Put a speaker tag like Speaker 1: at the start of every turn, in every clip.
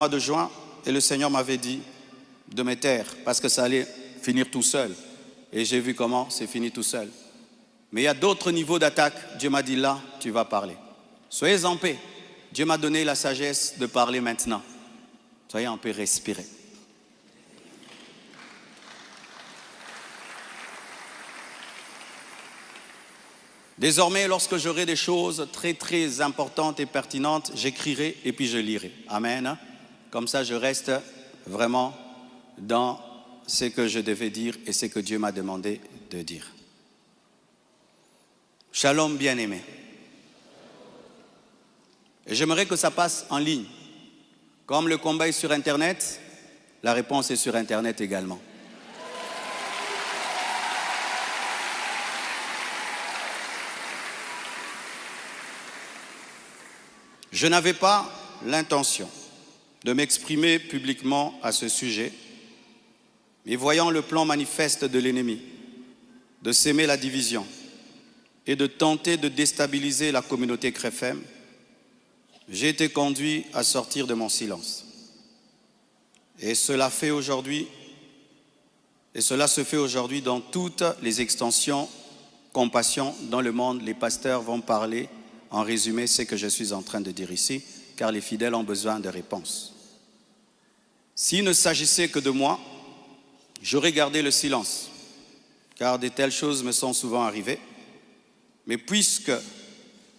Speaker 1: mois de juin et le Seigneur m'avait dit de me taire parce que ça allait finir tout seul. Et j'ai vu comment c'est fini tout seul. Mais il y a d'autres niveaux d'attaque. Dieu m'a dit là, tu vas parler. Soyez en paix. Dieu m'a donné la sagesse de parler maintenant. Soyez en paix, respirez. Désormais, lorsque j'aurai des choses très importantes et pertinentes, j'écrirai et puis je lirai. Amen. Comme ça, je reste vraiment dans ce que je devais dire et ce que Dieu m'a demandé de dire. Shalom, bien-aimés. Et j'aimerais que ça passe en ligne. Comme le combat est sur Internet, la réponse est sur Internet également. Je n'avais pas l'intention de m'exprimer publiquement à ce sujet, mais voyant le plan manifeste de l'ennemi, de s'aimer la division et de tenter de déstabiliser la communauté CREFEM, j'ai été conduit à sortir de mon silence. Et cela se fait aujourd'hui dans toutes les extensions compassion dans le monde. Les pasteurs vont parler en résumé ce que je suis en train de dire ici, car les fidèles ont besoin de réponses. S'il ne s'agissait que de moi, j'aurais gardé le silence, car de telles choses me sont souvent arrivées. Mais puisque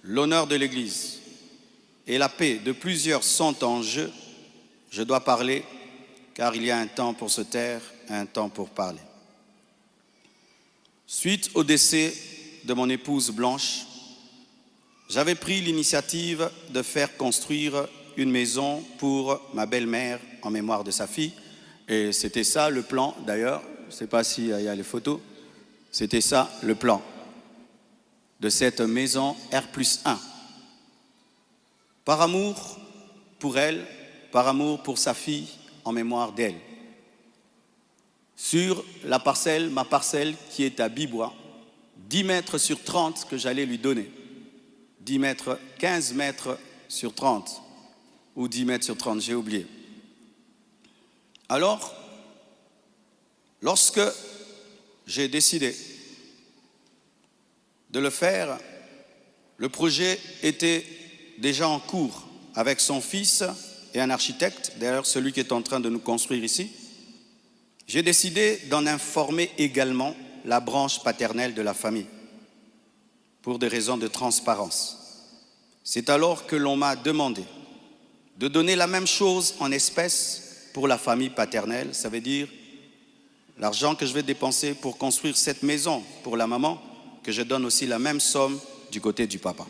Speaker 1: l'honneur de l'Église et la paix de plusieurs sont en jeu, je dois parler, car il y a un temps pour se taire, un temps pour parler. Suite au décès de mon épouse Blanche, j'avais pris l'initiative de faire construire une maison pour ma belle-mère en mémoire de sa fille. Et c'était ça le plan, d'ailleurs. Je ne sais pas s'il y a les photos. C'était ça le plan de cette maison R+1. Par amour pour elle, par amour pour sa fille, en mémoire d'elle. Sur la parcelle, ma parcelle qui est à Bibois, 10 mètres sur 30 que j'allais lui donner. 10 mètres, 15 mètres sur 30, ou 10 mètres sur 30, j'ai oublié. Alors, lorsque j'ai décidé de le faire, le projet était déjà en cours avec son fils et un architecte, d'ailleurs celui qui est en train de nous construire ici. J'ai décidé d'en informer également la branche paternelle de la famille, pour des raisons de transparence. C'est alors que l'on m'a demandé de donner la même chose en espèces pour la famille paternelle. Ça veut dire l'argent que je vais dépenser pour construire cette maison pour la maman, que je donne aussi la même somme du côté du papa.